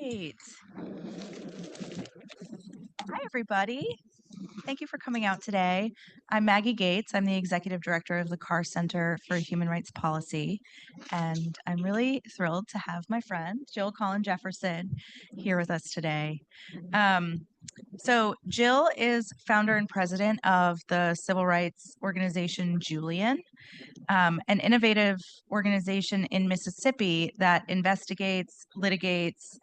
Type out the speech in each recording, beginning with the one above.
Great. Hi, everybody. Thank you for coming out today. I'm Maggie Gates. I'm the Executive Director of the Carr Center for Human Rights Policy, and I'm really thrilled to have my friend, Jill Collen Jefferson, here with us today. Jill is founder and president of the civil rights organization Julian, an innovative organization in Mississippi that investigates, litigates,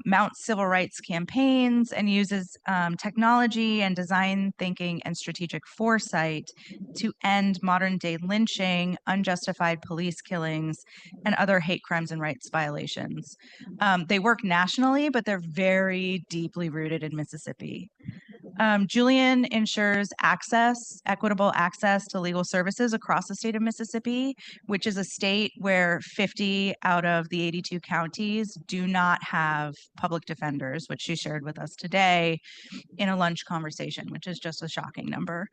mounts civil rights campaigns, and uses technology and design thinking and strategic foresight to end modern day lynching, unjustified police killings, and other hate crimes and rights violations. They work nationally, but they're very deeply rooted in Mississippi. Julian ensures equitable access to legal services across the state of Mississippi, which is a state where 50 out of the 82 counties do not have public defenders, which she shared with us today in a lunch conversation, which is just a shocking number.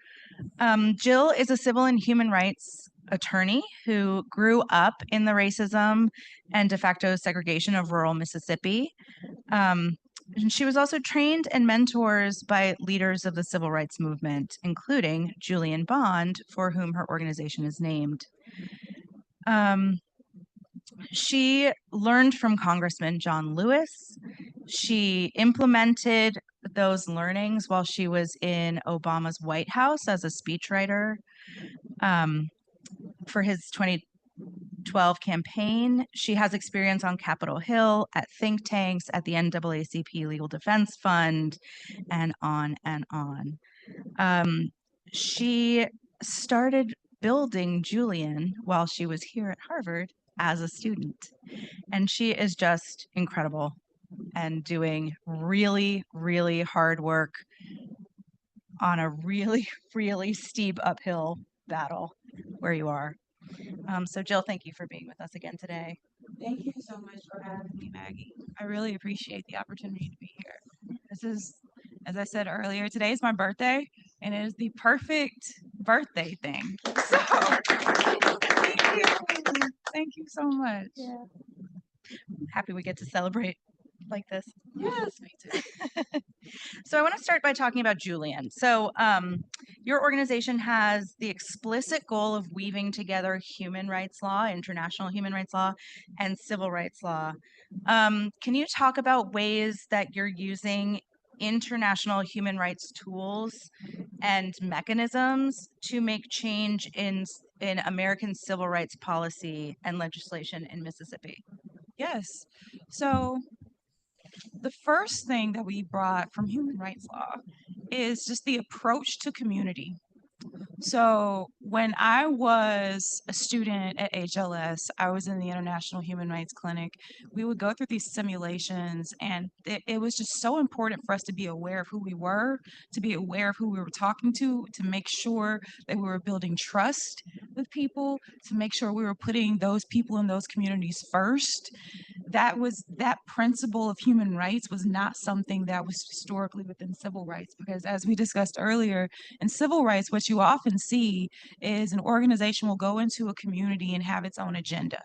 Jill is a civil and human rights attorney who grew up in the racism and de facto segregation of rural Mississippi. And she was also trained and mentors by leaders of the civil rights movement, including Julian Bond, for whom her organization is named. She learned from Congressman John Lewis. She implemented those learnings while she was in Obama's White House as a speechwriter for his 2012 campaign. She has experience on Capitol Hill, at think tanks, at the NAACP Legal Defense Fund, and on and on. She started building Julian while she was here at Harvard as a student. And she is just incredible and doing really, really hard work on a really, really steep uphill battle where you are. So Jill, thank you for being with us again today. Thank you so much for having me, Maggie. I really appreciate the opportunity to be here. This is, as I said earlier, today is my birthday, and it is the perfect birthday thing. So, thank you. Thank you so much. Yeah. I'm happy we get to celebrate like this. Yes, me too. So I want to start by talking about Julian. So your organization has the explicit goal of weaving together human rights law, international human rights law, and civil rights law. Can you talk about ways that you're using international human rights tools and mechanisms to make change in American civil rights policy and legislation in Mississippi? Yes. So, the first thing that we brought from human rights law is just the approach to community. So when I was a student at HLS, I was in the International Human Rights Clinic. We would go through these simulations, and it was just so important for us to be aware of who we were, to be aware of who we were talking to make sure that we were building trust with people, to make sure we were putting those people in those communities first. That principle of human rights was not something that was historically within civil rights, because as we discussed earlier, in civil rights, what you often see is an organization will go into a community and have its own agenda.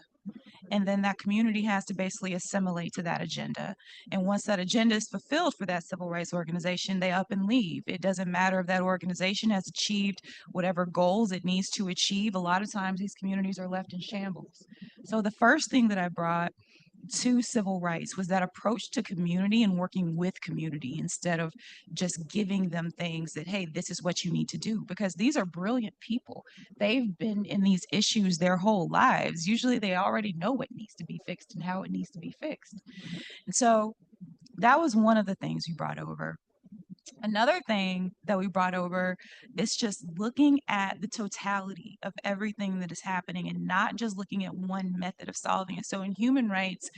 And then that community has to basically assimilate to that agenda. And once that agenda is fulfilled for that civil rights organization, they up and leave. It doesn't matter if that organization has achieved whatever goals it needs to achieve. A lot of times these communities are left in shambles. So the first thing that I brought to civil rights was that approach to community and working with community instead of just giving them things that, hey, this is what you need to do, because these are brilliant people. They've been in these issues their whole lives. Usually they already know what needs to be fixed and how it needs to be fixed. And so that was one of the things we brought over. Another thing that we brought over is just looking at the totality of everything that is happening and not just looking at one method of solving it. So in human rights,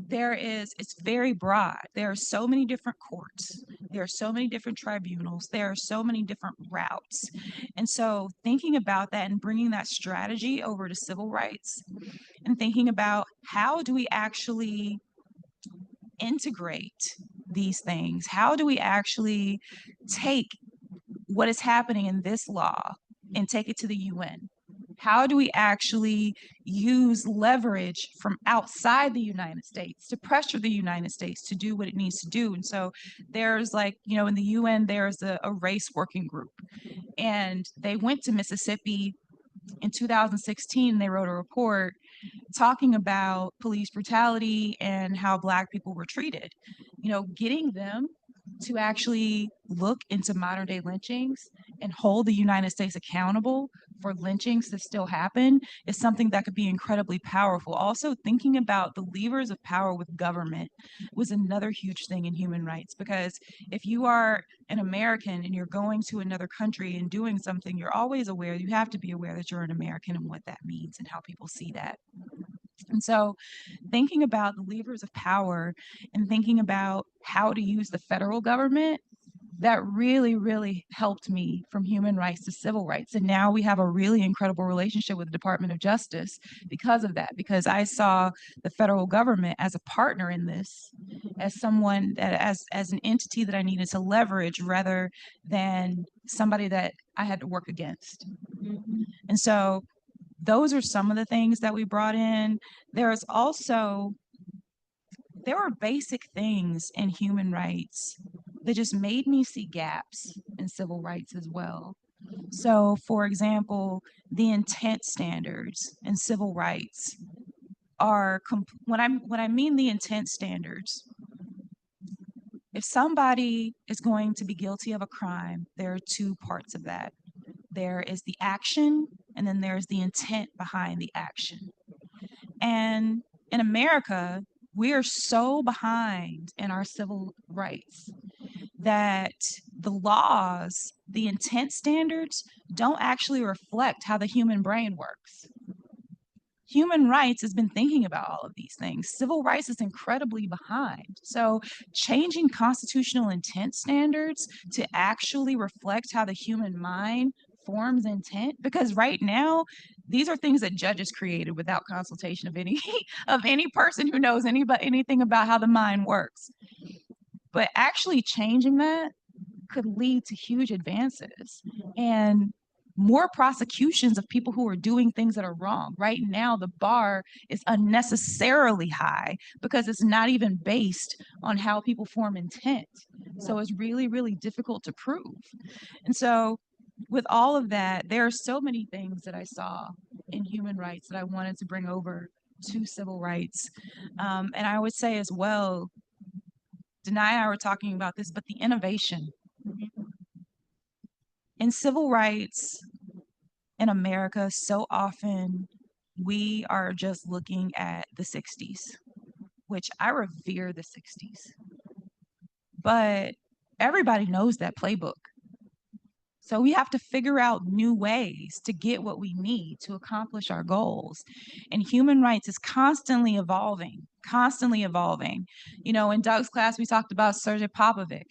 it's very broad. There are so many different courts, there are so many different tribunals, there are so many different routes. And so thinking about that and bringing that strategy over to civil rights and thinking about how do we actually integrate these things? How do we actually take what is happening in this law and take it to the UN? How do we actually use leverage from outside the United States to pressure the United States to do what it needs to do? And so there's like, in the UN, there's a race working group, and they went to Mississippi in 2016. They wrote a report talking about police brutality and how Black people were treated. Getting them to actually look into modern day lynchings and hold the United States accountable for lynchings that still happen is something that could be incredibly powerful. Also, thinking about the levers of power with government was another huge thing in human rights, because if you are an American and you're going to another country and doing something, you're always aware, you have to be aware that you're an American and what that means and how people see that. And so, thinking about the levers of power and thinking about how to use the federal government, that really, really helped me from human rights to civil rights. And now we have a really incredible relationship with the Department of Justice because of that, because I saw the federal government as a partner in this, as someone that, as an entity that I needed to leverage rather than somebody that I had to work against. And so those are some of the things that we brought in. There were basic things in human rights that just made me see gaps in civil rights as well. So, for example, the intent standards in civil rights are when I mean the intent standards, if somebody is going to be guilty of a crime, there are two parts of that. There is the action, and then there's the intent behind the action. And in America, we are so behind in our civil rights that the laws, the intent standards, don't actually reflect how the human brain works. Human rights has been thinking about all of these things. Civil rights is incredibly behind. So, changing constitutional intent standards to actually reflect how the human mind forms intent, because right now these are things that judges created without consultation of any of any person who knows anything about how the mind works. But actually changing that could lead to huge advances and more prosecutions of people who are doing things that are wrong. Right now, the bar is unnecessarily high because it's not even based on how people form intent. So it's really, really difficult to prove. And so, with all of that, there are so many things that I saw in human rights that I wanted to bring over to civil rights. And I would say as well, Denai and I were talking about this, but the innovation in civil rights in America, so often we are just looking at the 60s, which I revere the 60s, but everybody knows that playbook. So we have to figure out new ways to get what we need to accomplish our goals. And human rights is constantly evolving, constantly evolving. In Doug's class, we talked about Sergei Popovic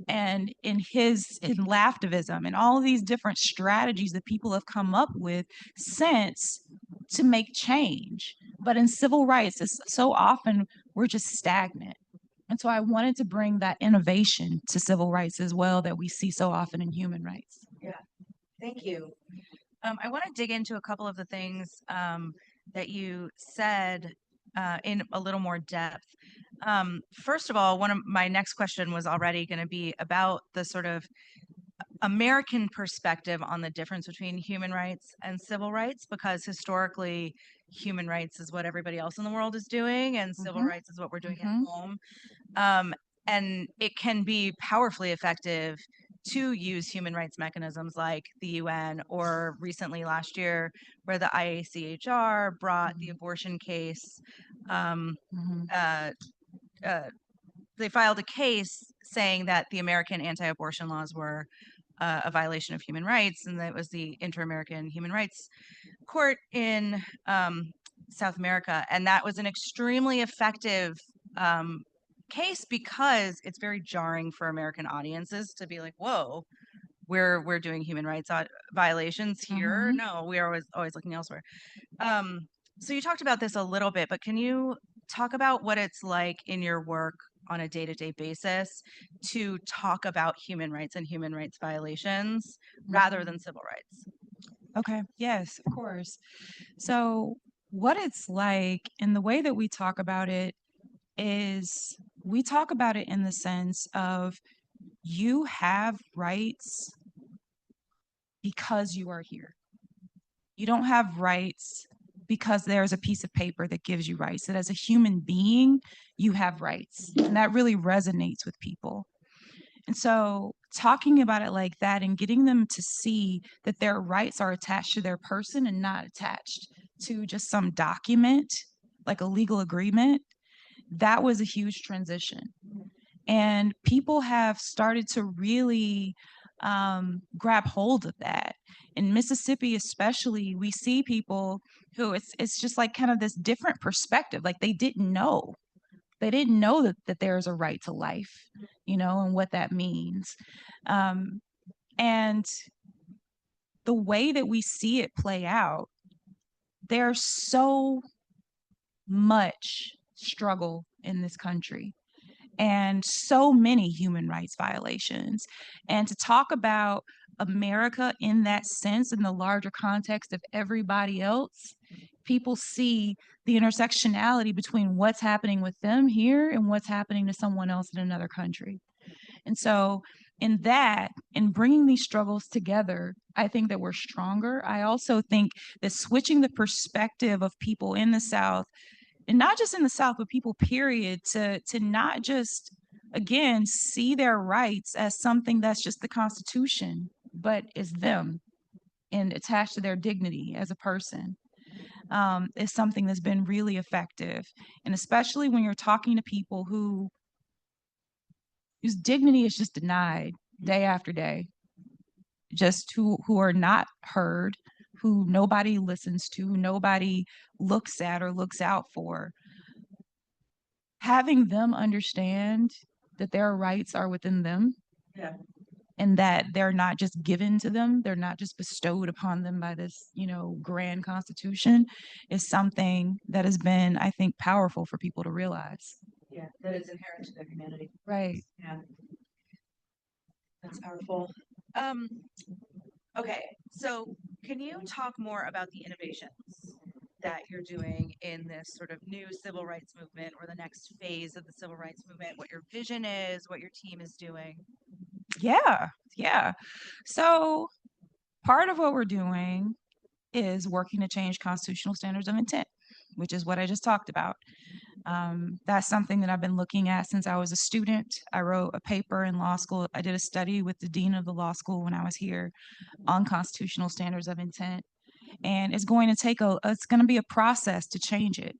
and in laftivism and all of these different strategies that people have come up with since to make change. But in civil rights, it's so often we're just stagnant. And so I wanted to bring that innovation to civil rights as well that we see so often in human rights. Yeah, thank you. I want to dig into a couple of the things that you said in a little more depth. First of all, one of my next question was already going to be about the sort of American perspective on the difference between human rights and civil rights, because historically, human rights is what everybody else in the world is doing, and civil rights is what we're doing at home. And it can be powerfully effective to use human rights mechanisms like the UN, or recently last year, where the IACHR brought the abortion case. They filed a case saying that the American anti-abortion laws were a violation of human rights, and that was the Inter-American Human Rights Court in South America. And that was an extremely effective case, because it's very jarring for American audiences to be like, whoa, we're doing human rights violations here. No, we are always looking elsewhere. So you talked about this a little bit, but can you talk about what it's like in your work on a day-to-day basis to talk about human rights and human rights violations rather than civil rights? Okay. Yes, of course. So, what it's like, and the way that we talk about it is we talk about it in the sense of you have rights because you are here. You don't have rights because there's a piece of paper that gives you rights. That as a human being, you have rights. And that really resonates with people. And so, talking about it like that and getting them to see that their rights are attached to their person and not attached to just some document, like a legal agreement, that was a huge transition. And people have started to really grab hold of that. In Mississippi, especially, we see people who it's just like kind of this different perspective. Like they didn't know that there's a right to life, and what that means. Um, and the way that we see it play out, there's so much struggle in this country and so many human rights violations. And to talk about America in that sense, in the larger context of everybody else, people see the intersectionality between what's happening with them here and what's happening to someone else in another country. And so, in bringing these struggles together, I think that we're stronger. I also think that switching the perspective of people in the South, and not just in the South, but people period, to not just again see their rights as something that's just the Constitution, but is them and attached to their dignity as a person, is something that's been really effective. And especially when you're talking to people whose dignity is just denied day after day, just who are not heard, who nobody listens to, who nobody looks at or looks out for. Having them understand that their rights are within them, Yeah. and that they're not just given to them, they're not just bestowed upon them by this, grand constitution, is something that has been, I think, powerful for people to realize. Yeah, that is inherent to their humanity. Right. Yeah, that's powerful. Um, okay, so can you talk more about the innovations that you're doing in this sort of new civil rights movement or the next phase of the civil rights movement, what your vision is, what your team is doing? Yeah. Yeah. So part of what we're doing is working to change constitutional standards of intent, which is what I just talked about. That's something that I've been looking at since I was a student. I wrote a paper in law school. I did a study with the dean of the law school when I was here on constitutional standards of intent. And it's going to be a process to change it.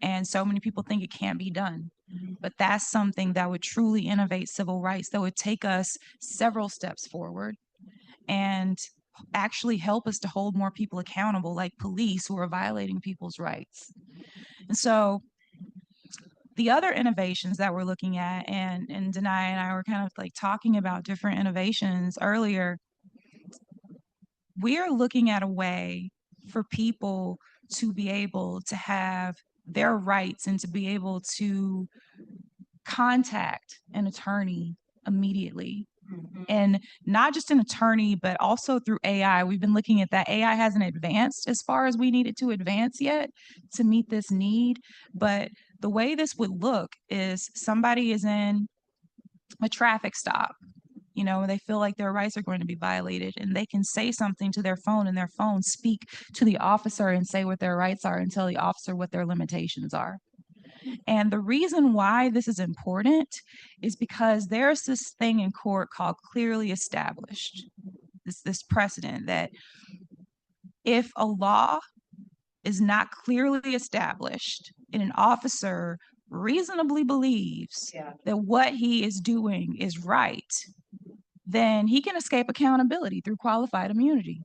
And so many people think it can't be done. But that's something that would truly innovate civil rights, that would take us several steps forward and actually help us to hold more people accountable, like police who are violating people's rights. And so the other innovations that we're looking at, and Denai and I were kind of like talking about different innovations earlier, we are looking at a way for people to be able to have their rights and to be able to contact an attorney immediately. And not just an attorney, but also through AI. We've been looking at that. AI hasn't advanced as far as we need it to advance yet to meet this need. But the way this would look is somebody is in a traffic stop, they feel like their rights are going to be violated, and they can say something to their phone, and their phone speak to the officer and say what their rights are and tell the officer what their limitations are. And the reason why this is important is because there's this thing in court called clearly established. This precedent that if a law is not clearly established and an officer reasonably believes that what he is doing is right, then he can escape accountability through qualified immunity.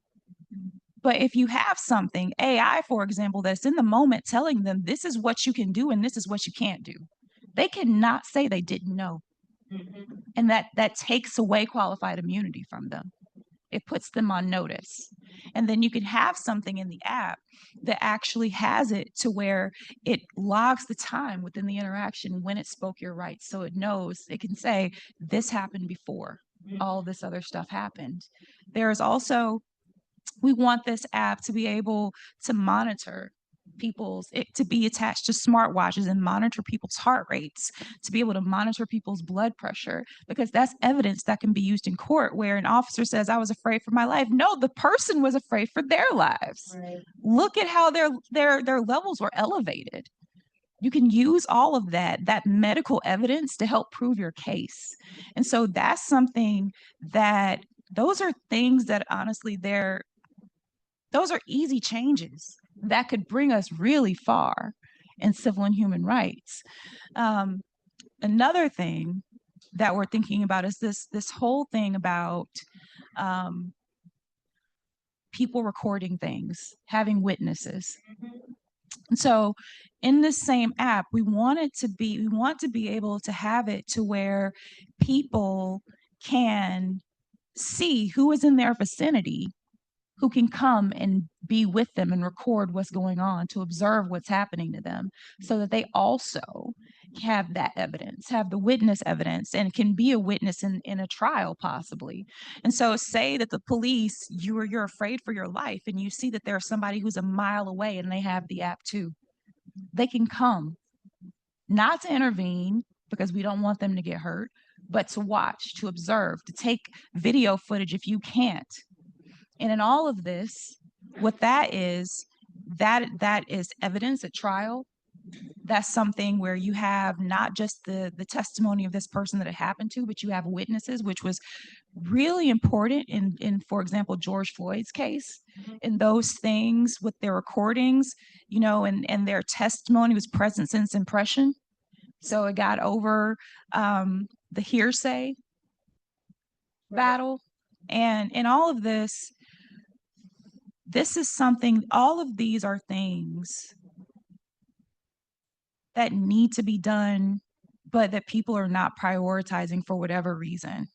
But if you have something, AI, for example, that's in the moment telling them this is what you can do and this is what you can't do, they cannot say they didn't know. And that takes away qualified immunity from them. It puts them on notice. And then you can have something in the app that actually has it to where it logs the time within the interaction when it spoke your rights. So it knows, it can say, this happened before all this other stuff happened. There is also We want this app to be able to monitor to be attached to smartwatches and monitor people's heart rates, to be able to monitor people's blood pressure, because that's evidence that can be used in court where an officer says, I was afraid for my life. No, the person was afraid for their lives. Right. Look at how their levels were elevated. You can use all of that medical evidence to help prove your case. And so that's something that those are things that honestly those are easy changes that could bring us really far in civil and human rights. Another thing that we're thinking about is this whole thing about um, people recording things, having witnesses. And so in this same app, we want to be able to have it to where people can see who is in their vicinity, who can come and be with them and record what's going on, to observe what's happening to them, so that they also have that evidence, have the witness evidence, and can be a witness in a trial possibly. And so say that the police, you're afraid for your life and you see that there's somebody who's a mile away and they have the app too. They can come, not to intervene because we don't want them to get hurt, but to watch, to observe, to take video footage if you can't. And in all of this, what that is evidence at trial. That's something where you have not just the testimony of this person that it happened to, but you have witnesses, which was really important in for example, George Floyd's case. And those things with their recordings, and their testimony was present since impression. So it got over the hearsay battle. And in all of this, all of these are things that need to be done, but that people are not prioritizing for whatever reason.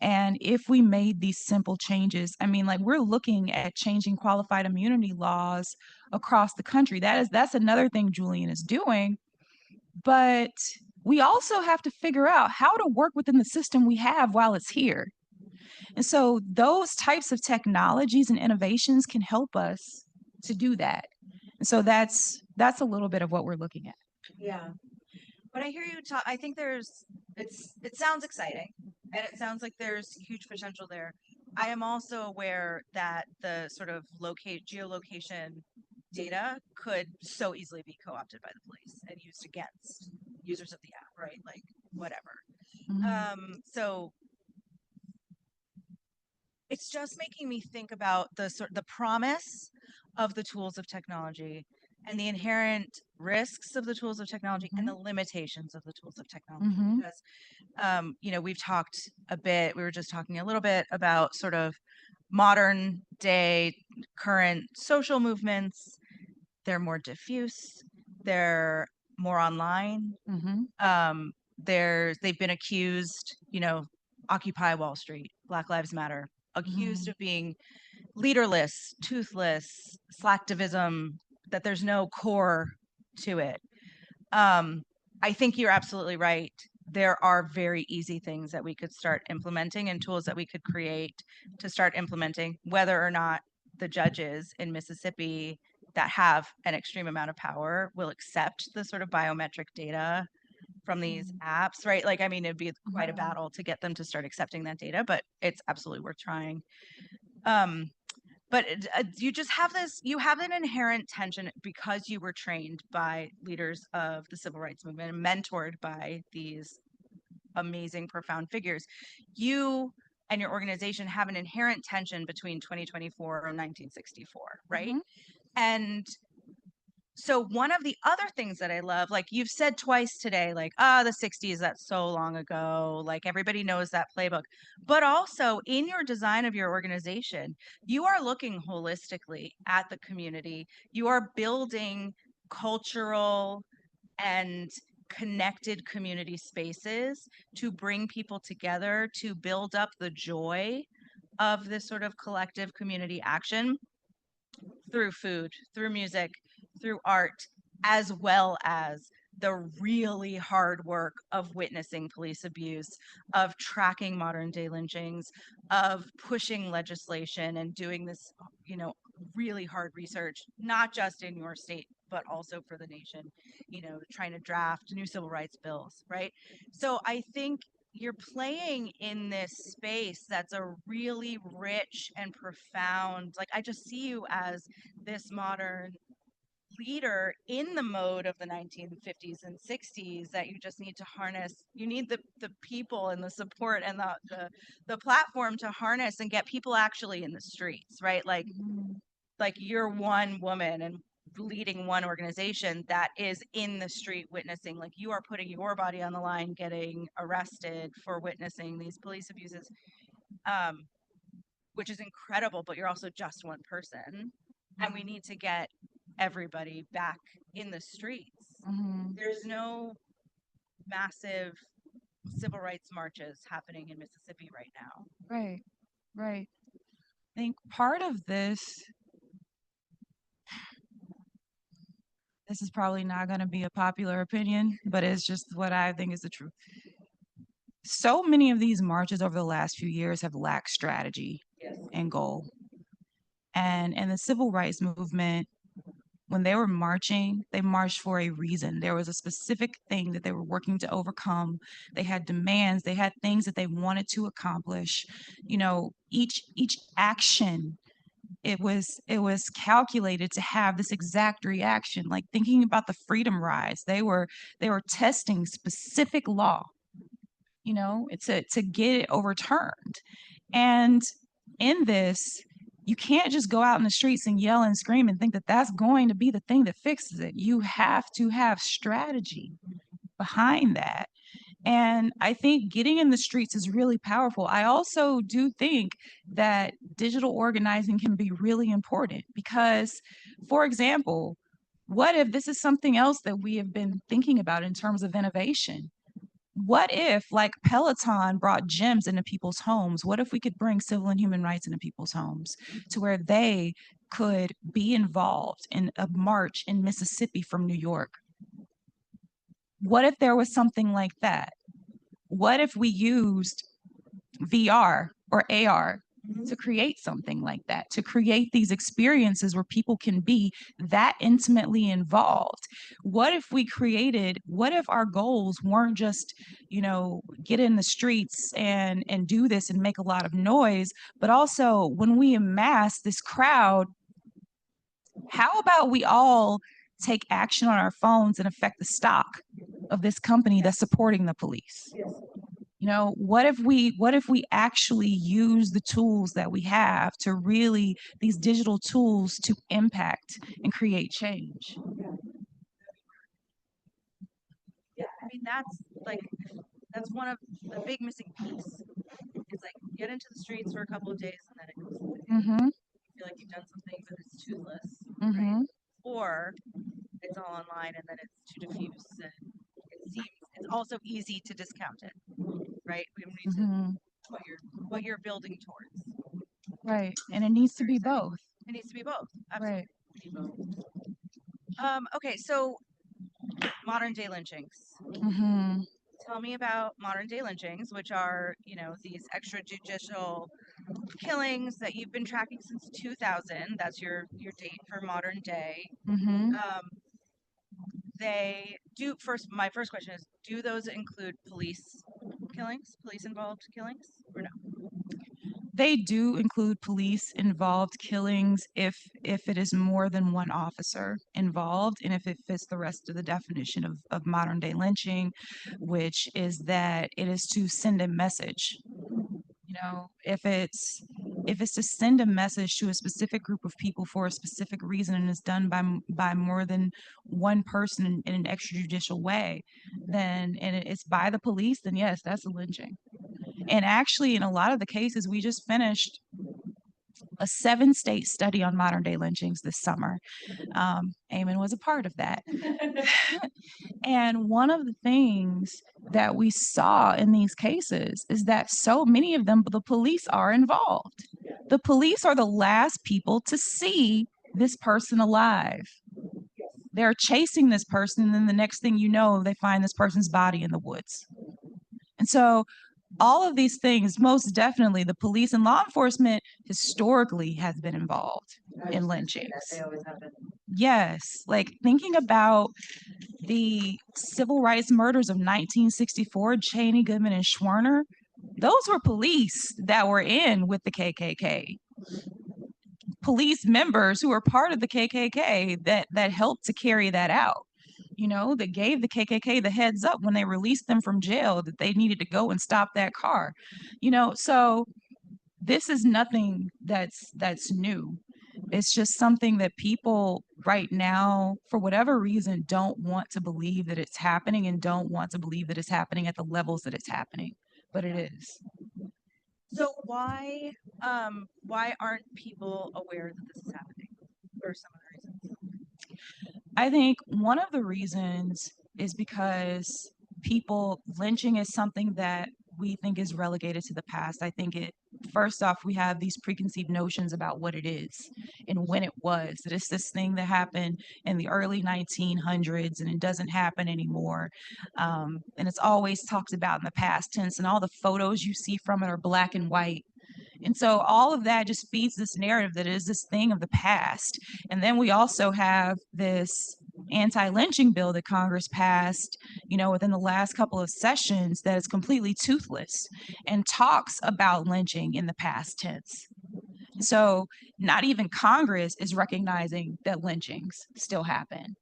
And if we made these simple changes, I mean, like, we're looking at changing qualified immunity laws across the country. That's another thing Julian is doing. But we also have to figure out how to work within the system we have while it's here. And so those types of technologies and innovations can help us to do that. And so that's a little bit of what we're looking at. Yeah. When I hear you talk, I think it sounds exciting and it sounds like there's huge potential there. I am also aware that the sort of geolocation data could so easily be co-opted by the police and used against users of the app, right? Like whatever. So it's just making me think about the promise of the tools of technology and the inherent risks of the tools of technology and the limitations of the tools of technology. Because we've talked a bit, we were just talking a little bit about sort of modern day current social movements. They're more diffuse, they're more online. They've been accused, Occupy Wall Street, Black Lives Matter, accused of being leaderless, toothless, slacktivism, that there's no core to it. I think you're absolutely right. There are very easy things that we could start implementing and tools that we could create to start implementing, whether or not the judges in Mississippi that have an extreme amount of power will accept the sort of biometric data from these apps, right? Like, I mean, it'd be quite a battle to get them to start accepting that data, but it's absolutely worth trying. But you have an inherent tension because you were trained by leaders of the civil rights movement and mentored by these amazing, profound figures. You and your organization have an inherent tension between 2024 and 1964, right? And so one of the other things that I love, like you've said twice today, like, the 60s, that's so long ago, like everybody knows that playbook. But also in your design of your organization, you are looking holistically at the community. You are building cultural and connected community spaces to bring people together, to build up the joy of this sort of collective community action through food, through music, through art, as well as the really hard work of witnessing police abuse, of tracking modern day lynchings, of pushing legislation and doing this, really hard research, not just in your state, but also for the nation, trying to draft new civil rights bills, right? So I think you're playing in this space that's a really rich and profound, like I just see you as this modern leader in the mode of the 1950s and 60s that you just need to harness. You need the people and the support and the platform to harness and get people actually in the streets, right? Like you're one woman and leading one organization that is in the street witnessing, like you are putting your body on the line, getting arrested for witnessing these police abuses, which is incredible, but you're also just one person. And we need to get everybody back in the streets. There's no massive civil rights marches happening in Mississippi right now. Right. I think part of this is probably not going to be a popular opinion, but it's just what I think is the truth. So many of these marches over the last few years have lacked strategy and goal. And in the civil rights movement, when they were marching, they marched for a reason. There was a specific thing that they were working to overcome. They had demands, they had things that they wanted to accomplish. Each action, it was calculated to have this exact reaction. Like thinking about the freedom rides, they were testing specific law, to get it overturned. And in this, you can't just go out in the streets and yell and scream and think that that's going to be the thing that fixes it. You have to have strategy behind that. And I think getting in the streets is really powerful. I also do think that digital organizing can be really important because, for example, what if this is something else that we have been thinking about in terms of innovation? What if, like Peloton brought gyms into people's homes? What if we could bring civil and human rights into people's homes to where they could be involved in a march in Mississippi from New York? What if there was something like that? What if we used VR or AR to create something like that, to create these experiences where people can be that intimately involved? What if our goals weren't just, get in the streets and do this and make a lot of noise, but also when we amass this crowd, how about we all take action on our phones and affect the stock of this company that's supporting the police? What if we actually use the tools that we have to really, these digital tools, to impact and create change? Yeah, I mean that's one of the big missing piece. It's like get into the streets for a couple of days and then it goes away. You feel like you've done something, but it's toothless, right? Or it's all online and then it's too diffuse and it's also easy to discount it, right? We need to what you're building towards. Right. And it needs to be both. It needs to be both. Absolutely. Right. Okay, so modern day lynchings. Tell me about modern day lynchings, which are, these extrajudicial killings that you've been tracking since 2000. That's your date for modern day. They do first. My first question is: do those include police killings, police involved killings, or no? They do include police involved killings if it is more than one officer involved, and if it fits the rest of the definition of modern day lynching, which is that it is to send a message. If it's to send a message to a specific group of people for a specific reason and is done by more than one person in an extrajudicial way, then and it's by the police, then yes, that's a lynching. And actually, in a lot of the cases, we just finished a 7-state study on modern day lynchings this summer. Eamon was a part of that. And one of the things that we saw in these cases is that so many of them, the police are involved. The police are the last people to see this person alive. They're chasing this person, and then the next thing you know, they find this person's body in the woods. And so all of these things, most definitely, the police and law enforcement historically has been involved in lynchings. Yes, like thinking about the civil rights murders of 1964, Cheney, Goodman, and Schwerner, those were police that were in with the KKK. Police members who were part of the KKK that helped to carry that out. That gave the KKK the heads up when they released them from jail that they needed to go and stop that car. So this is nothing that's new. It's just something that people right now, for whatever reason, don't want to believe that it's happening and don't want to believe that it's happening at the levels that it's happening. But it is. So why aren't people aware that this is happening? What are some of the reasons? I think one of the reasons is because lynching is something that we think is relegated to the past. I think first off, we have these preconceived notions about what it is and when it was. That it's this thing that happened in the early 1900s and it doesn't happen anymore. And it's always talked about in the past tense, and all the photos you see from it are black and white. And so all of that just feeds this narrative that it is this thing of the past. And then we also have this anti-lynching bill that Congress passed, within the last couple of sessions that is completely toothless and talks about lynching in the past tense. So not even Congress is recognizing that lynchings still happen.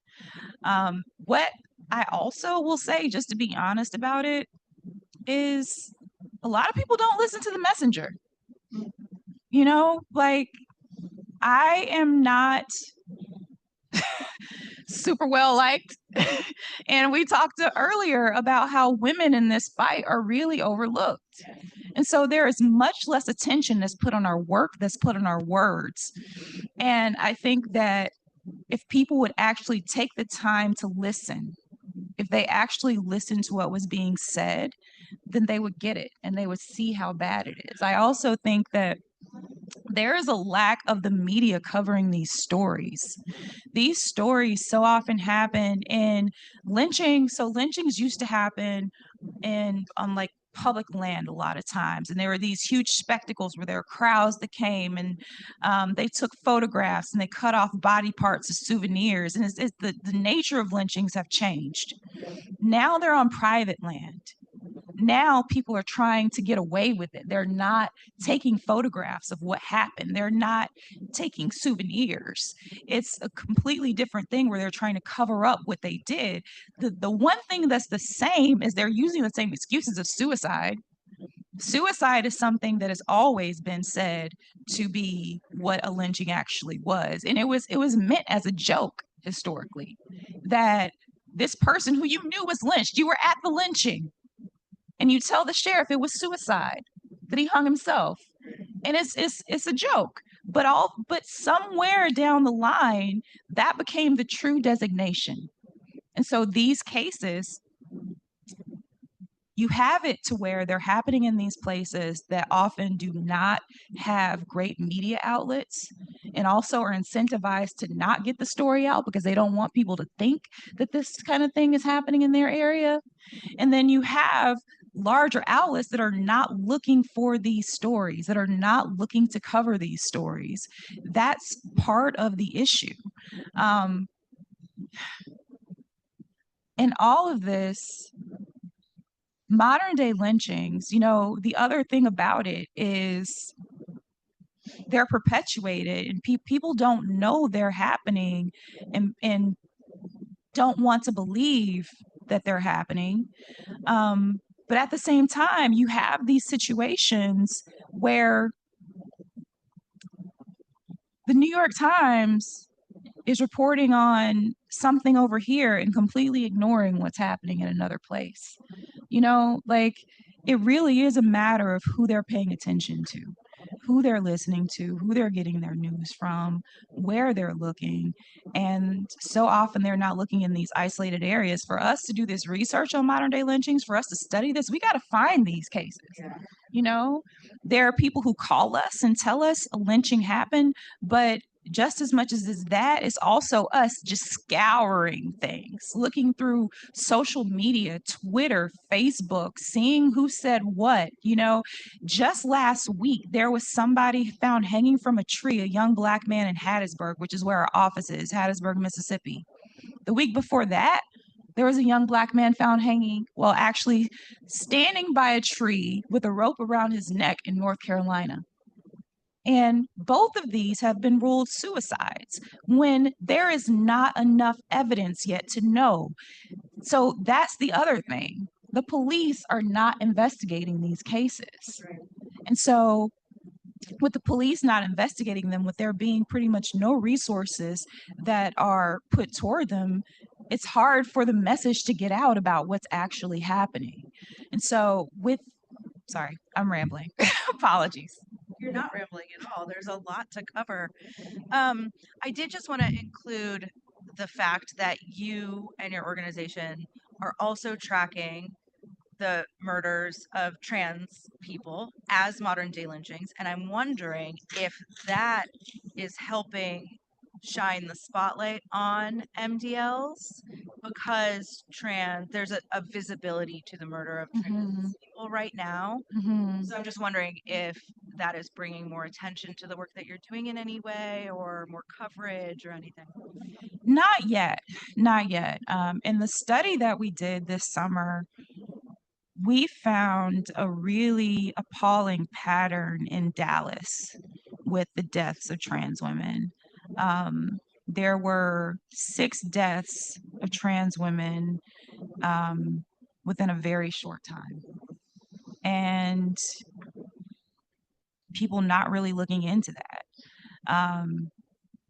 What I also will say, just to be honest about it, is a lot of people don't listen to the messenger. Like I am not super well liked. And we talked earlier about how women in this fight are really overlooked. And so there is much less attention that's put on our work, that's put on our words. And I think that if people would actually take the time to listen, if they actually listened to what was being said, then they would get it and they would see how bad it is. I also think that there is a lack of the media covering these stories. These stories so often happen in lynching. So lynchings used to happen on like public land a lot of times, and there were these huge spectacles where there were crowds that came, and they took photographs and they cut off body parts as souvenirs. And the nature of lynchings have changed. Now they're on private land. Now people are trying to get away with it. They're not taking photographs of what happened. They're not taking souvenirs. It's a completely different thing where they're trying to cover up what they did. The one thing that's the same is they're using the same excuses of suicide. Suicide is something that has always been said to be what a lynching actually was. And it was meant as a joke historically, that this person who you knew was lynched, you were at the lynching, and you tell the sheriff it was suicide, that he hung himself. And it's a joke. But somewhere down the line, that became the true designation. And so these cases, you have it to where they're happening in these places that often do not have great media outlets, and also are incentivized to not get the story out because they don't want people to think that this kind of thing is happening in their area. And then you have larger outlets that are not looking for these stories, that are not looking to cover these stories. That's part of the issue. In all of this, modern day lynchings, the other thing about it is they're perpetuated, and people don't know they're happening, and don't want to believe that they're happening. But at the same time, you have these situations where the New York Times is reporting on something over here and completely ignoring what's happening in another place. Like it really is a matter of who they're paying attention to, who they're listening to, who they're getting their news from, where they're looking. And so often they're not looking in these isolated areas. For us to do this research on modern day lynchings, for us to study this, we got to find these cases. There are people who call us and tell us a lynching happened, but just as much as is that, it's also us just scouring things, looking through social media, Twitter, Facebook, seeing who said what. Just last week, there was somebody found hanging from a tree, a young Black man in Hattiesburg, which is where our office is, Hattiesburg, Mississippi. The week before that, there was a young Black man found hanging, well, actually standing by a tree with a rope around his neck in North Carolina. And both of these have been ruled suicides when there is not enough evidence yet to know. So that's the other thing. The police are not investigating these cases. And so, with the police not investigating them, with there being pretty much no resources that are put toward them, it's hard for the message to get out about what's actually happening. And so, sorry, I'm rambling. Apologies. You're not rambling at all. There's a lot to cover. I did just want to include the fact that you and your organization are also tracking the murders of trans people as modern day lynchings. And I'm wondering if that is helping shine the spotlight on MDLs because there's a visibility to the murder of trans people right now. So I'm just wondering if that is bringing more attention to the work that you're doing in any way or more coverage or anything. Not yet, not yet. In the study that we did this summer, we found a really appalling pattern in Dallas with the deaths of trans women. There were 6 deaths of trans women within a very short time. And people not really looking into that.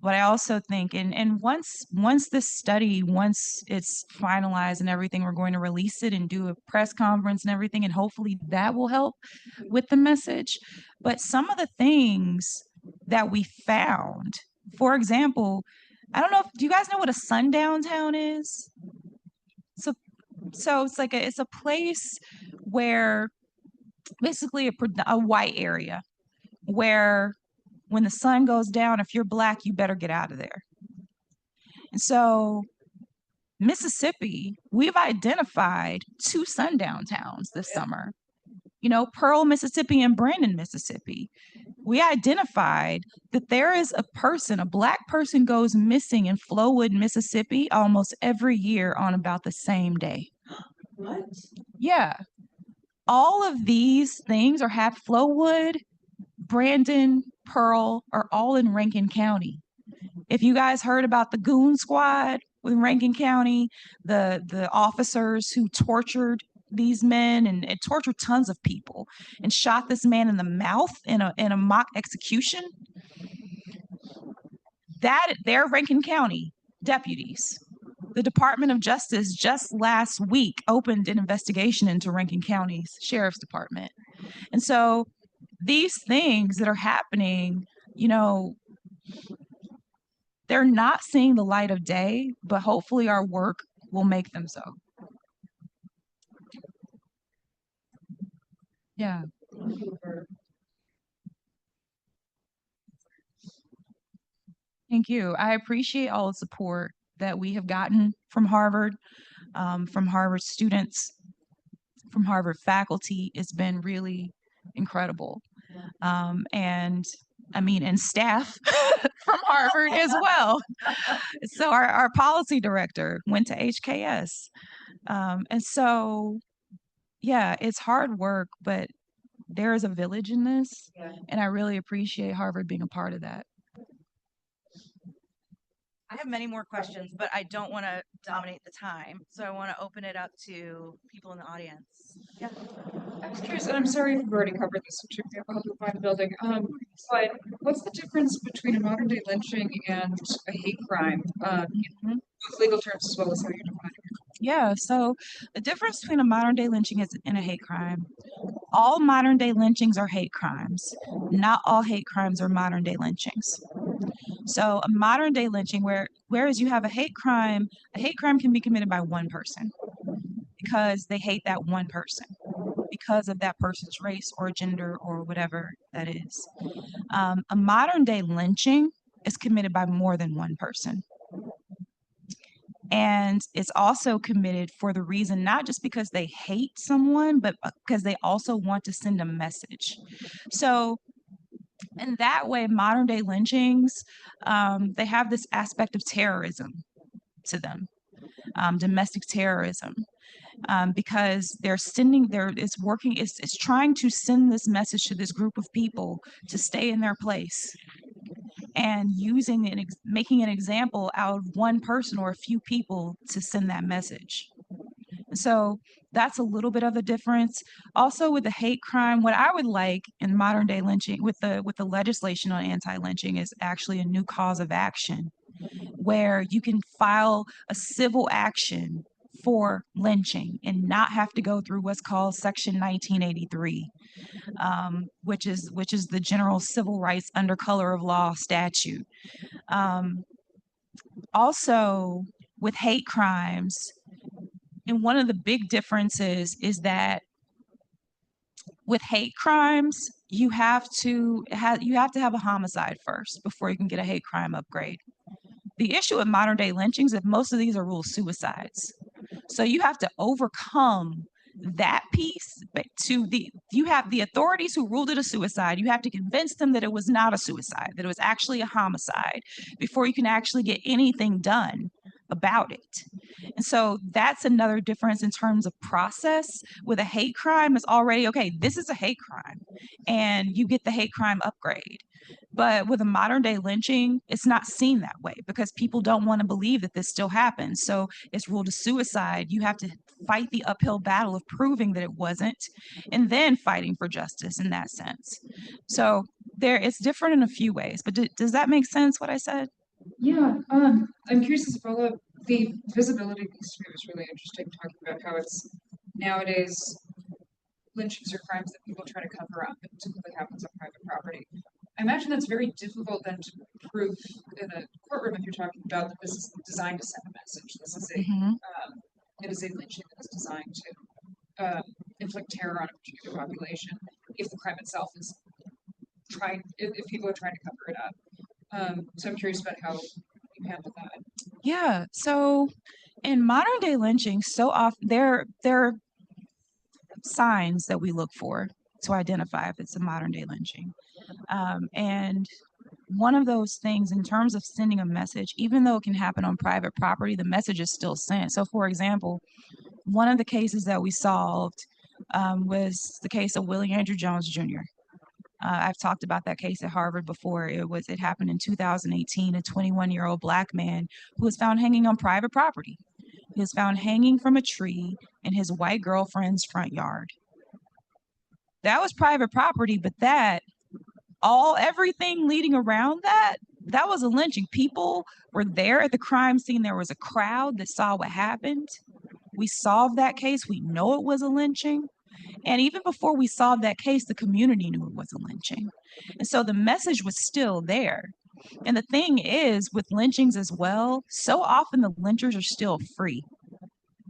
But I also think, and once this study, once it's finalized and everything, we're going to release it and do a press conference and everything, and hopefully that will help with the message. But some of the things that we found, for example, I don't know do you guys know what a sundown town is? So it's like it's a place where basically a white area where when the sun goes down, if you're Black, you better get out of there. And so, Mississippi, we've identified 2 sundown towns this summer. Pearl, Mississippi, and Brandon, Mississippi. We identified that there is a Black person goes missing in Flowood, Mississippi almost every year on about the same day. What? Yeah. All of these things are Flowood, Brandon, Pearl are all in Rankin County. If you guys heard about the Goon Squad with Rankin County, the officers who tortured these men and tortured tons of people and shot this man in the mouth in a mock execution, they're Rankin County deputies. The Department of Justice just last week opened an investigation into Rankin County's Sheriff's Department. And so these things that are happening, they're not seeing the light of day, but hopefully our work will make them so. Yeah. Thank you. I appreciate all the support that we have gotten from Harvard students, from Harvard faculty. It's been really incredible. And staff from Harvard as well. So our policy director went to HKS. And so, yeah, it's hard work, but there is a village in this. Yeah. And I really appreciate Harvard being a part of that. I have many more questions, but I don't want to dominate the time. So I want to open it up to people in the audience. Yeah. I was curious, and I'm sorry if you've already covered this, which I'll help you find the building. But what's the difference between a modern day lynching and a hate crime? In both legal terms as well as how you're defining it. Yeah, so the difference between a modern day lynching and a hate crime. All modern day lynchings are hate crimes. Not all hate crimes are modern day lynchings. So a modern day lynching, whereas you have a hate crime can be committed by one person because they hate that one person because of that person's race or gender or whatever that is. A modern day lynching is committed by more than one person. And it's also committed for the reason, not just because they hate someone, but because they also want to send a message. So in that way, modern day lynchings, they have this aspect of terrorism to them, domestic terrorism, because it's trying to send this message to this group of people to stay in their place, and making an example out of one person or a few people to send that message. So that's a little bit of a difference. Also with the hate crime, what I would like in modern day lynching with the legislation on anti-lynching is actually a new cause of action where you can file a civil action for lynching and not have to go through what's called Section 1983, which is the General Civil Rights Under Color of Law statute. Also, with hate crimes, and one of the big differences is that with hate crimes, you have to have a homicide first before you can get a hate crime upgrade. The issue with modern day lynchings is that most of these are ruled suicides. So you have to overcome that piece, but you have the authorities who ruled it a suicide. You have to convince them that it was not a suicide, that it was actually a homicide before you can actually get anything done about it. And so that's another difference in terms of process. With a hate crime, it's already okay, this is a hate crime, and you get the hate crime upgrade. But with a modern day lynching, it's not seen that way because people don't want to believe that this still happens. So it's ruled a suicide. You have to fight the uphill battle of proving that it wasn't, and then fighting for justice in that sense. So it's different in a few ways. But does that make sense, what I said? Yeah, I'm curious as a follow-up. The visibility piece to me was really interesting, talking about how it's nowadays lynchings are crimes that people try to cover up. It typically happens on private property. I imagine that's very difficult then to prove in a courtroom if you're talking about that this is designed to send a message. This is it is a lynching that is designed to inflict terror on a particular population. If the crime itself is if people are trying to cover it up. So I'm curious about how you handle that. Yeah. So in modern day lynching, so often there are signs that we look for to identify if it's a modern day lynching. And one of those things in terms of sending a message, even though it can happen on private property, the message is still sent. So for example, one of the cases that we solved was the case of Willie Andrew Jones Jr. I've talked about that case at Harvard before. It happened in 2018, a 21-year-old Black man who was found hanging on private property. He was found hanging from a tree in his white girlfriend's front yard. That was private property, but everything leading around that was a lynching. People were there at the crime scene. There was a crowd that saw what happened. We solved that case. We know it was a lynching. And even before we solved that case, the community knew it was a lynching. And so the message was still there. And the thing is, with lynchings as well, so often the lynchers are still free.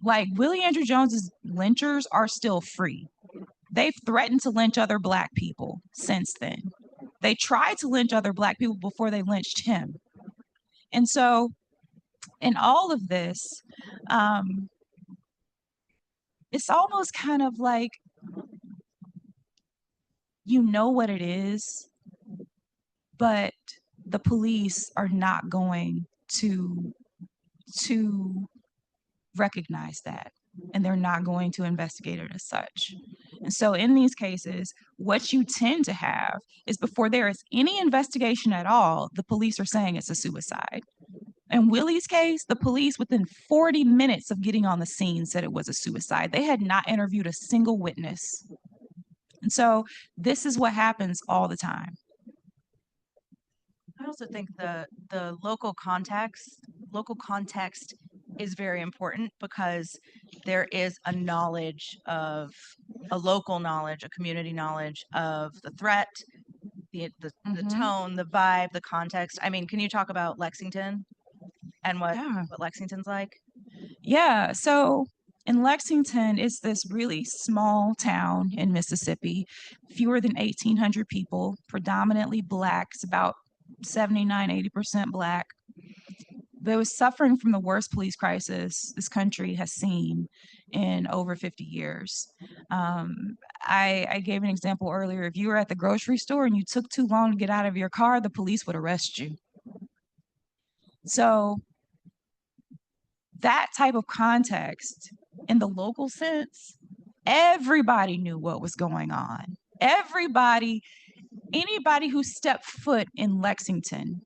Like Willie Andrew Jones's lynchers are still free. They've threatened to lynch other Black people since then. They tried to lynch other Black people before they lynched him. And so in all of this, it's almost kind of like, you know what it is, but the police are not going to recognize that, and they're not going to investigate it as such. And so in these cases, what you tend to have is before there is any investigation at all, the police are saying it's a suicide. In Willie's case, the police within 40 minutes of getting on the scene said it was a suicide. They had not interviewed a single witness. And so this is what happens all the time. I also think the local context is very important because there is a local knowledge, a community knowledge of the threat, the tone, the vibe, the context. I mean, can you talk about Lexington and what Lexington's like? Yeah. So in Lexington, it's this really small town in Mississippi, fewer than 1,800 people, predominantly Black. It's about 80% Black. They was suffering from the worst police crisis this country has seen in over 50 years. I gave an example earlier. If you were at the grocery store and you took too long to get out of your car, the police would arrest you. So that type of context in the local sense, everybody knew what was going on. Everybody, anybody who stepped foot in Lexington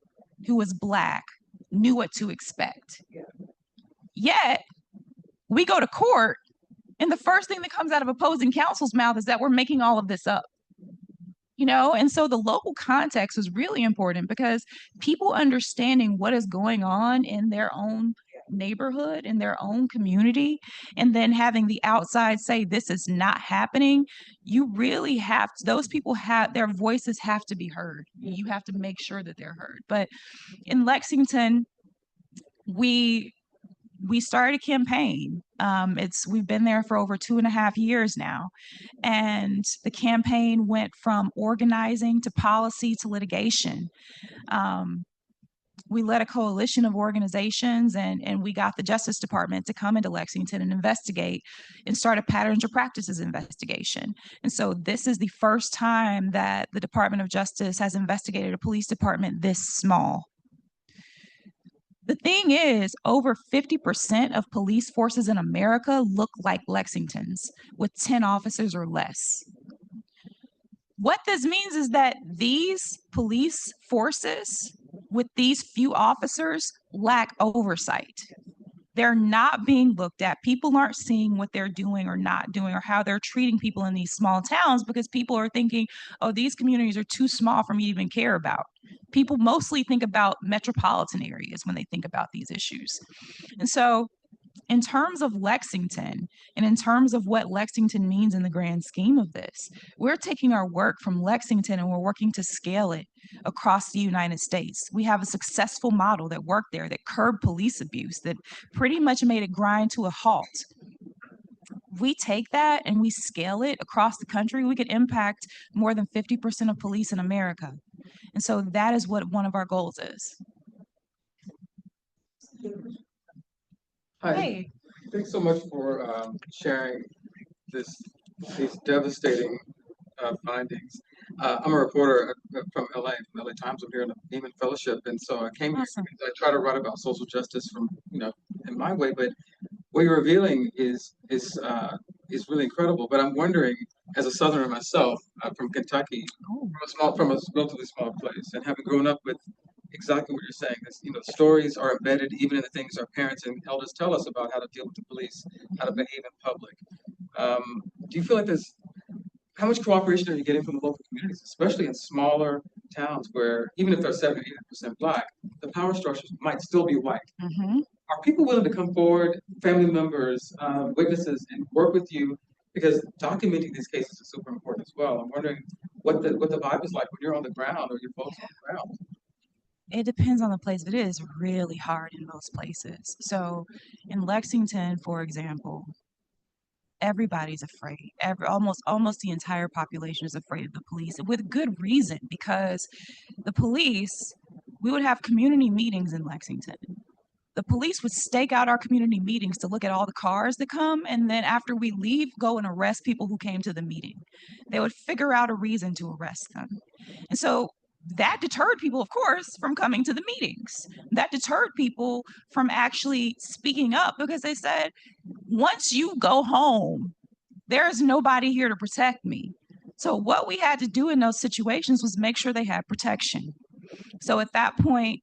who was Black knew what to expect. Yet, we go to court, and the first thing that comes out of opposing counsel's mouth is that we're making all of this up. You know, and so the local context was really important because people understanding what is going on in their own neighborhood, in their own community, and then having the outside say this is not happening, you really have to, those people have, their voices have to be heard. You have to make sure that they're heard. But in Lexington, we started a campaign. We've been there for over 2.5 years now. And the campaign went from organizing to policy to litigation. We led a coalition of organizations and we got the Justice Department to come into Lexington and investigate and start a patterns or practices investigation. And so this is the first time that the Department of Justice has investigated a police department this small. The thing is, over 50% of police forces in America look like Lexington's, with 10 officers or less. What this means is that these police forces with these few officers lack oversight. They're not being looked at. People aren't seeing what they're doing or not doing or how they're treating people in these small towns because people are thinking, oh, these communities are too small for me to even care about. People mostly think about metropolitan areas when they think about these issues. And so in terms of Lexington and in terms of what Lexington means in the grand scheme of this, we're taking our work from Lexington and we're working to scale it across the United States. We have a successful model that worked there that curbed police abuse, that pretty much made it grind to a halt. We take that and we scale it across the country, we could impact more than 50% of police in America. And so that is what one of our goals is. Hi. Hey. Thanks so much for sharing these devastating findings. I'm a reporter from LA Times. I'm here in the Beeman Fellowship, and so I came here because I try to write about social justice from in my way. But what you're revealing is really incredible. But I'm wondering, as a Southerner myself, from Kentucky, from a relatively small place, and having grown up with exactly what you're saying, this, stories are embedded even in the things our parents and elders tell us about how to deal with the police, how to behave in public. Do you feel like how much cooperation are you getting from the local communities, especially in smaller towns where even if they're 70-80% Black, the power structures might still be white? Mm-hmm. Are people willing to come forward, family members, witnesses, and work with you? Because documenting these cases is super important as well. I'm wondering what the vibe is like when you're on the ground or your folks on the ground. It depends on the place, but it is really hard in most places. So in Lexington, for example, everybody's afraid. Almost the entire population is afraid of the police, with good reason, because the police, we would have community meetings in Lexington. The police would stake out our community meetings to look at all the cars that come, and then after we leave, go and arrest people who came to the meeting. They would figure out a reason to arrest them. And so that deterred people, of course, from coming to the meetings. That deterred people from actually speaking up because they said, once you go home, there's nobody here to protect me. So what we had to do in those situations was make sure they had protection. So at that point,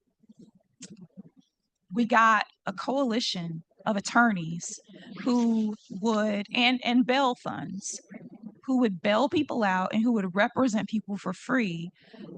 we got a coalition of attorneys who would, and bail funds, who would bail people out and who would represent people for free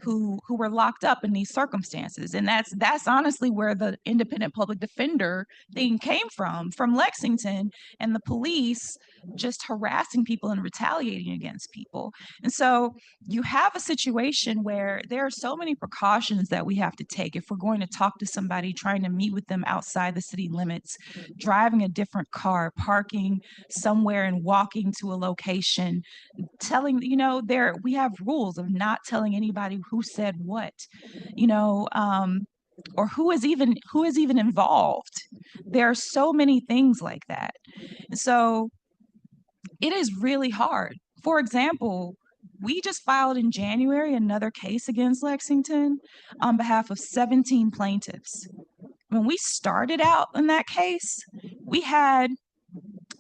who were locked up in these circumstances. And that's honestly where the independent public defender thing came from Lexington, and the police just harassing people and retaliating against people. And so you have a situation where there are so many precautions that we have to take if we're going to talk to somebody, trying to meet with them outside the city limits, driving a different car, parking somewhere and walking to a location, telling, we have rules of not telling anybody who said what, or who is even involved. There are so many things like that. So it is really hard. For example, we just filed in January another case against Lexington on behalf of 17 plaintiffs. When we started out in that case, we had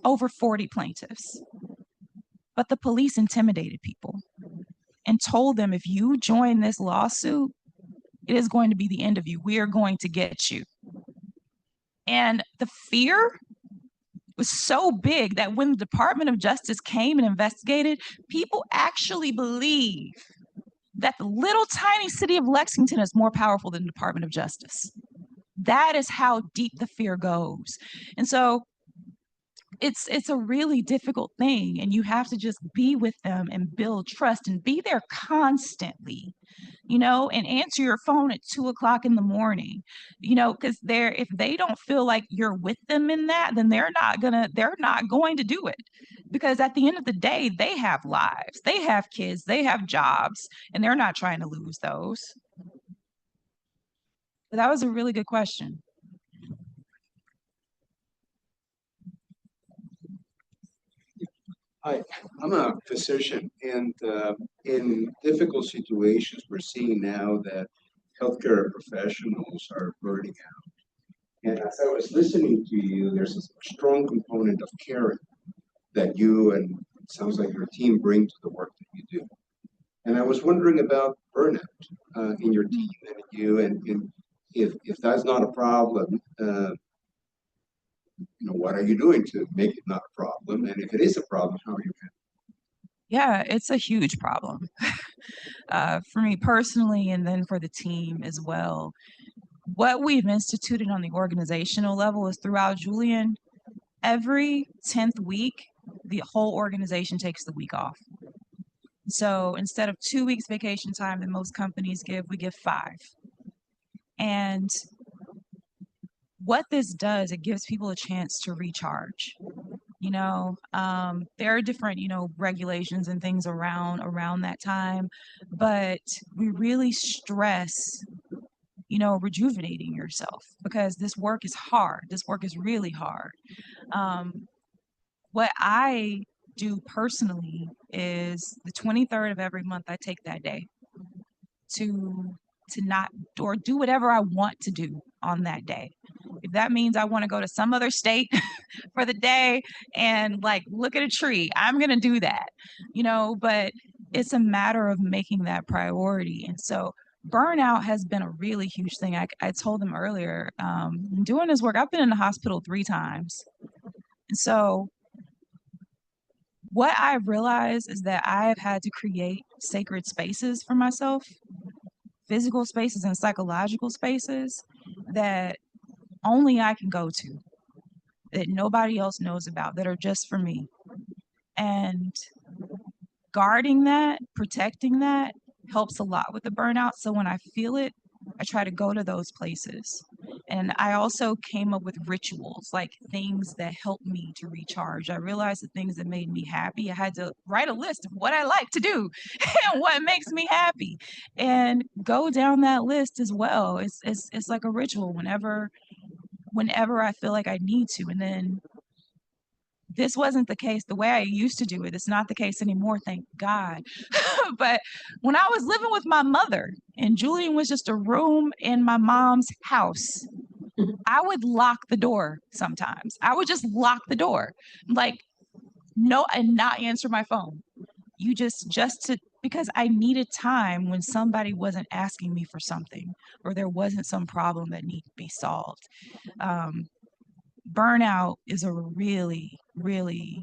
over 40 plaintiffs, but the police intimidated people and told them, if you join this lawsuit, it is going to be the end of you. We are going to get you. And the fear was so big that when the Department of Justice came and investigated, people actually believe that the little tiny city of Lexington is more powerful than the Department of Justice. That is how deep the fear goes. And so it's a really difficult thing, and you have to just be with them and build trust and be there constantly, and answer your phone at 2 o'clock in the morning, because if they don't feel like you're with them in that, then they're not going to do it, because at the end of the day, they have lives, they have kids, they have jobs, and they're not trying to lose those. But that was a really good question. Hi, I'm a physician, and in difficult situations, we're seeing now that healthcare professionals are burning out. And as I was listening to you, there's a strong component of caring that you and it sounds like your team bring to the work that you do. And I was wondering about burnout in your team and you, and if that's not a problem, what are you doing to make it not a problem? And if it is a problem, how are you Yeah, it's a huge problem for me personally, and then for the team as well. What we've instituted on the organizational level is, throughout Julian, every 10th week, the whole organization takes the week off. So instead of 2 weeks vacation time that most companies give, we give 5. And what this does, it gives people a chance to recharge. There are different, regulations and things around that time, but we really stress, rejuvenating yourself, because this work is hard. This work is really hard. What I do personally is the 23rd of every month, I take that day to not, or do whatever I want to do on that day. If that means I want to go to some other state for the day and look at a tree, I'm going to do that, but it's a matter of making that priority. And so burnout has been a really huge thing. I told them earlier, doing this work, I've been in the hospital 3 times. And so what I've realized is that I've had to create sacred spaces for myself, physical spaces and psychological spaces that only I can go to, that nobody else knows about, that are just for me. And guarding that, protecting that helps a lot with the burnout. So when I feel it, I try to go to those places. And I also came up with rituals, like things that help me to recharge. I realized the things that made me happy. I had to write a list of what I like to do and what makes me happy, and go down that list as well. It's like a ritual whenever I feel like I need to. And then this wasn't the case the way I used to do it. It's not the case anymore, thank God. But when I was living with my mother and Julian was just a room in my mom's house, I would lock the door sometimes. I would just lock the door, no, and not answer my phone. You just to, because I needed time when somebody wasn't asking me for something, or there wasn't some problem that needed to be solved. Burnout is a really, really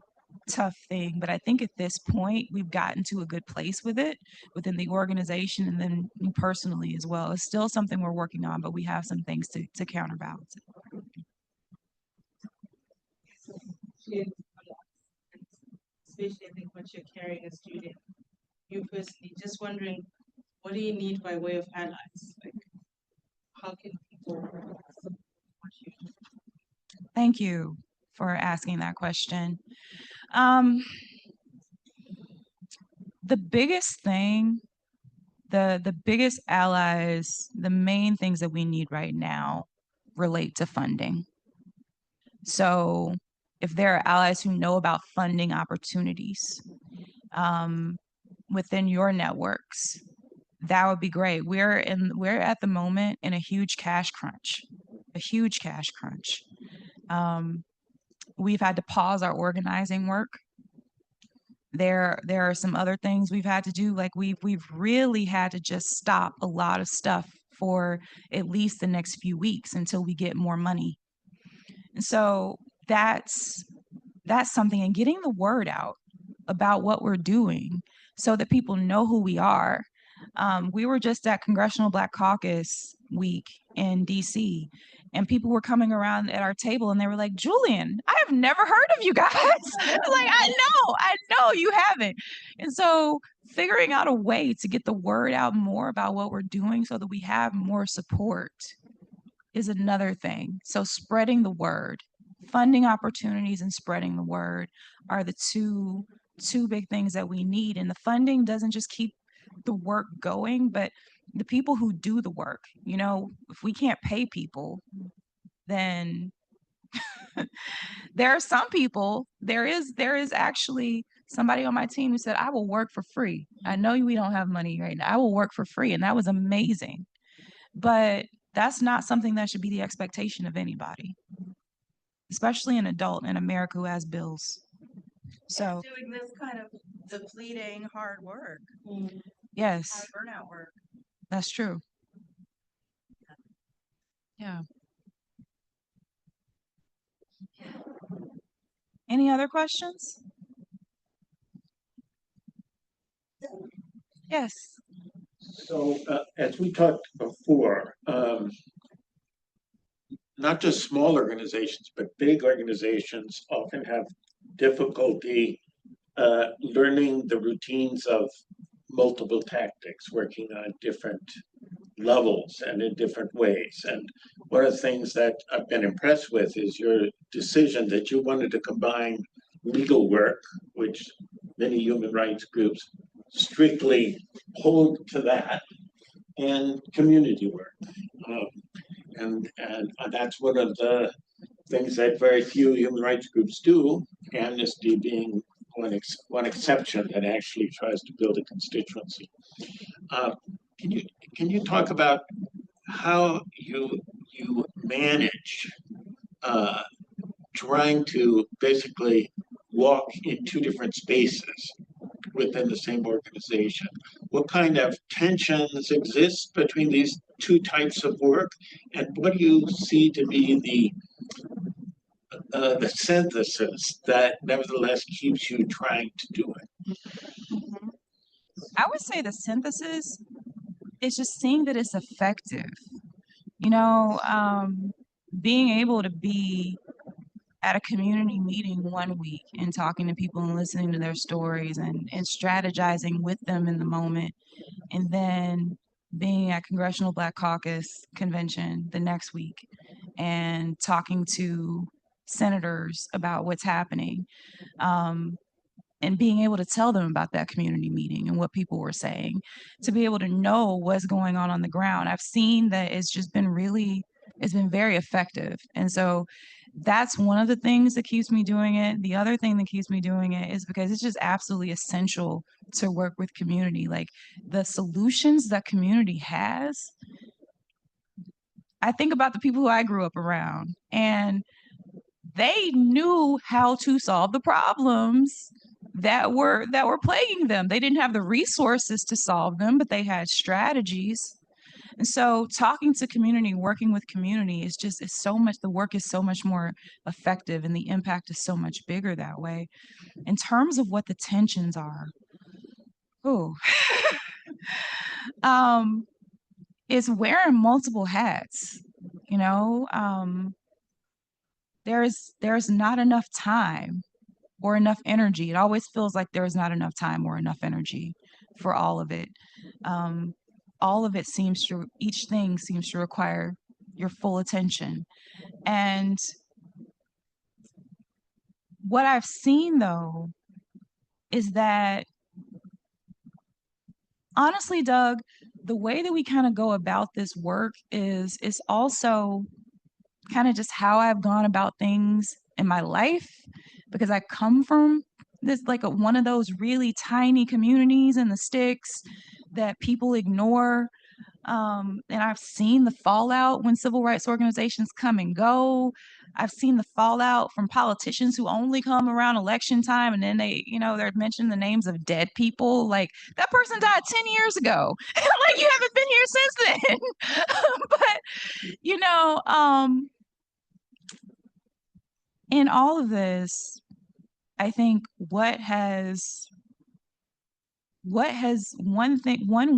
tough thing, but I think at this point we've gotten to a good place with it within the organization, and then me personally as well. It's still something we're working on, but we have some things to counterbalance it. Especially, I think, what you're carrying as student. You personally, just wondering, what do you need by way of allies? How can people support you? Thank you for asking that question. the biggest thing, the biggest allies, the main things that we need right now relate to funding. So if there are allies who know about funding opportunities within your networks, that would be great. We're at the moment in a huge cash crunch, a huge cash crunch. We've had to pause our organizing work. There are some other things we've had to do. Like we've really had to just stop a lot of stuff for at least the next few weeks until we get more money. And so that's something, and getting the word out about what we're doing so that people know who we are. We were just at Congressional Black Caucus Week in DC, and people were coming around at our table and they were like, Julian, I have never heard of you guys. I was like, I know you haven't. And so figuring out a way to get the word out more about what we're doing so that we have more support is another thing. So spreading the word, funding opportunities and spreading the word are the two big things that we need. And the funding doesn't just keep the work going, but the people who do the work. You know, if we can't pay people, then there are some people, there is actually somebody on my team who said, I will work for free. I know we don't have money right now. I will work for free. And that was amazing. But that's not something that should be the expectation of anybody, especially an adult in America who has bills. So doing this kind of depleting hard work, yes, burnout work. that's true. Yeah. Any other questions? Yes. So, as we talked before, not just small organizations, but big organizations often have difficulty learning the routines of multiple tactics, working on different levels and in different ways. And one of the things that I've been impressed with is your decision that you wanted to combine legal work, which many human rights groups strictly hold to that, and community work. And that's one of the things that very few human rights groups do, Amnesty being one exception that actually tries to build a constituency. Can you talk about how you manage trying to basically walk in two different spaces within the same organization? What kind of tensions exist between these two types of work, and what do you see to be the synthesis that nevertheless keeps you trying to do it? I would say the synthesis is just seeing that it's effective. You know, being able to be at a community meeting one week and talking to people and listening to their stories and strategizing with them in the moment, and then being at Congressional Black Caucus convention the next week and talking to senators about what's happening, and being able to tell them about that community meeting and what people were saying, to be able to know what's going on the ground. I've seen that it's been very effective. And so that's one of the things that keeps me doing it. The other thing that keeps me doing it is because it's just absolutely essential to work with community. Like the solutions that community has, I think about the people who I grew up around, and they knew how to solve the problems that were plaguing them. They didn't have the resources to solve them, but they had strategies. And so talking to community, working with community is so much, the work is so much more effective and the impact is so much bigger that way. In terms of what the tensions are, oh, is wearing multiple hats, you know. There's not enough time or enough energy. It always feels like there's not enough time or enough energy for all of it. All of it each thing seems to require your full attention. And what I've seen though is that honestly, Doug, the way that we kind of go about this work is also kind of just how I've gone about things in my life, because I come from this like one of those really tiny communities in the sticks that people ignore. And I've seen the fallout when civil rights organizations come and go. I've seen the fallout from politicians who only come around election time, and then they're mentioning the names of dead people. Like, that person died 10 years ago. Like, you haven't been here since then. But, in all of this, I think one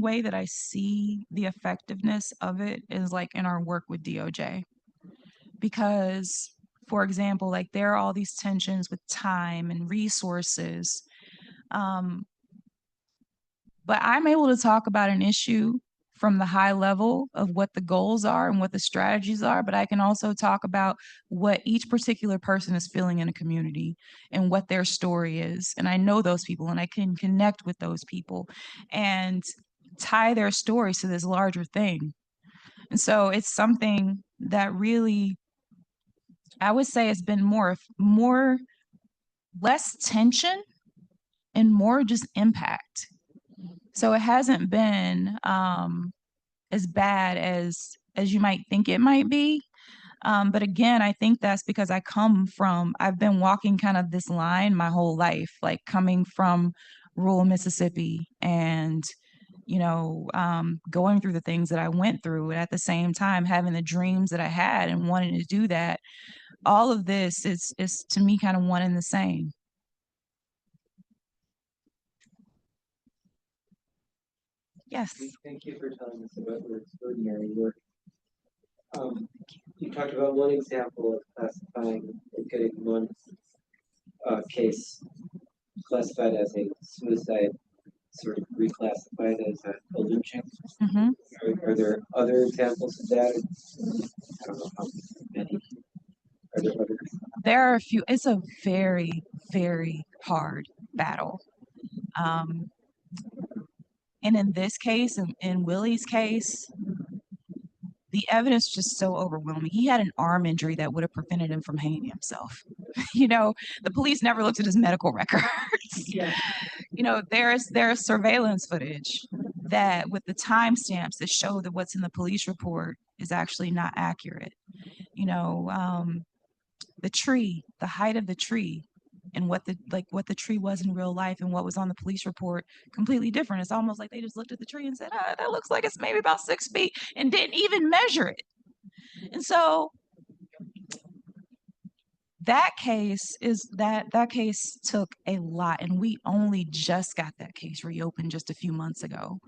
way that I see the effectiveness of it is like in our work with DOJ. Because, for example, like there are all these tensions with time and resources. But I'm able to talk about an issue from the high level of what the goals are and what the strategies are, but I can also talk about what each particular person is feeling in a community and what their story is. And I know those people and I can connect with those people and tie their stories to this larger thing. And so it's something that really, I would say, it's been less tension and more just impact. So it hasn't been as bad as you might think it might be. But again, I think that's because I've been walking kind of this line my whole life, like coming from rural Mississippi and, going through the things that I went through, and at the same time having the dreams that I had and wanting to do that. All of this is to me kind of one and the same. Yes. Thank you for telling us about your extraordinary work. You talked about one example of classifying or getting one case classified as a suicide, sort of reclassified as a lynching. Mm-hmm. Are there other examples of that? I don't know how many. Are there other? There are a few. It's a very, very hard battle. And in this case, in Willie's case, the evidence just so overwhelming. He had an arm injury that would have prevented him from hanging himself. The police never looked at his medical records. Yeah. There's surveillance footage that with the timestamps that show that what's in the police report is actually not accurate. The tree, the height of the tree, and what the tree was in real life and what was on the police report, completely different. It's almost like they just looked at the tree and said, that looks like it's maybe about 6 feet, and didn't even measure it. And so that case took a lot, and we only just got that case reopened just a few months ago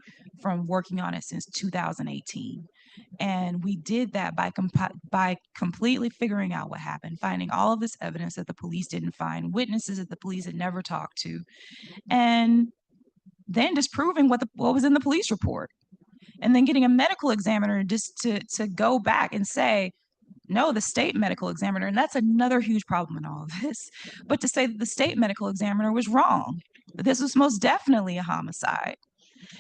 from working on it since 2018. And we did that by completely figuring out what happened, finding all of this evidence that the police didn't find, witnesses that the police had never talked to, and then just proving what was in the police report. And then getting a medical examiner just to go back and say, no, the state medical examiner, and that's another huge problem in all of this, but to say that the state medical examiner was wrong, that this was most definitely a homicide.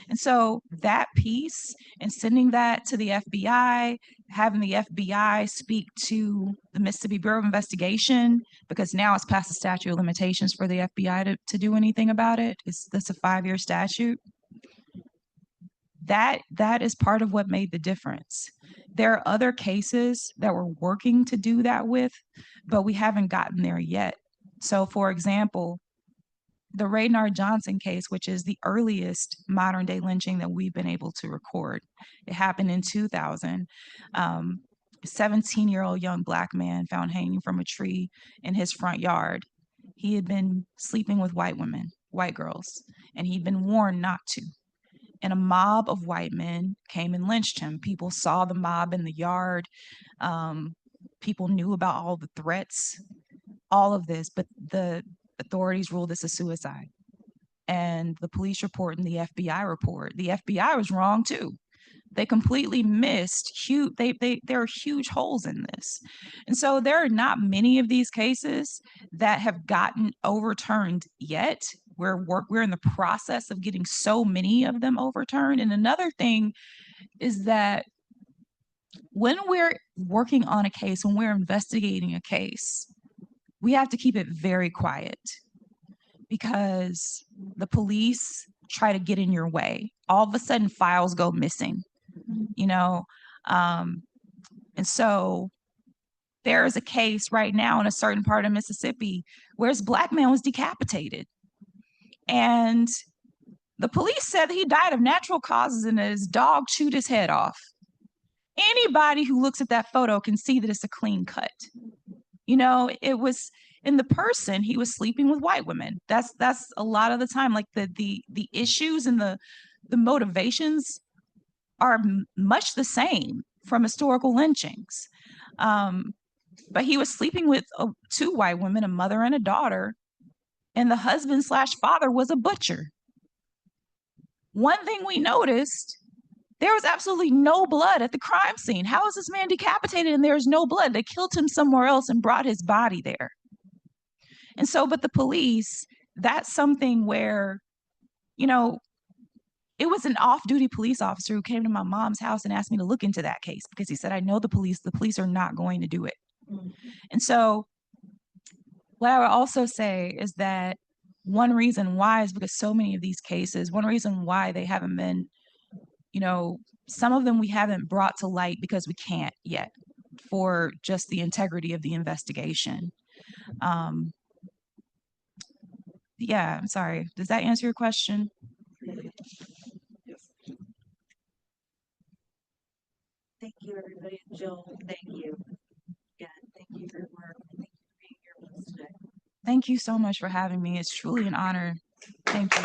And so that piece and sending that to the FBI, having the FBI speak to the Mississippi Bureau of Investigation, because now it's past the statute of limitations for the FBI to do anything about it. That's a 5-year statute. That is part of what made the difference. There are other cases that we're working to do that with, but we haven't gotten there yet. So, for example, the Raynard Johnson case, which is the earliest modern day lynching that we've been able to record. It happened in 2000. 17-year-old young Black man found hanging from a tree in his front yard. He had been sleeping with white women, white girls, and he'd been warned not to. And a mob of white men came and lynched him. People saw the mob in the yard. People knew about all the threats, all of this, but the authorities ruled this a suicide. And the police report and the FBI report, the FBI was wrong too. They completely missed there are huge holes in this. And so there are not many of these cases that have gotten overturned yet. we're in the process of getting so many of them overturned. And another thing is that when we're working on a case, when we're investigating a case, we have to keep it very quiet because the police try to get in your way. All of a sudden, files go missing, you know? And so there is a case right now in a certain part of Mississippi where this Black man was decapitated. And the police said that he died of natural causes and that his dog chewed his head off. Anybody who looks at that photo can see that it's a clean cut. You know, it was in the person, he was sleeping with white women. That's a lot of the time, like the issues and the motivations are much the same from historical lynchings. But he was sleeping with two white women, a mother and a daughter, and the husband/father was a butcher. One thing we noticed, there was absolutely no blood at the crime scene. How is this man decapitated and there's no blood? They killed him somewhere else and brought his body there. And so, but the police, that's something where, you know, it was an off-duty police officer who came to my mom's house and asked me to look into that case because he said, I know the police are not going to do it. And so what I would also say is that one reason why is because so many of these cases, one reason why they haven't been, you know, some of them we haven't brought to light because we can't yet for just the integrity of the investigation. Yeah, I'm sorry. Does that answer your question? Thank you, everybody. Jill, thank you. Again, thank you for your work. Thank you for being here with us today. Thank you so much for having me. It's truly an honor. Thank you.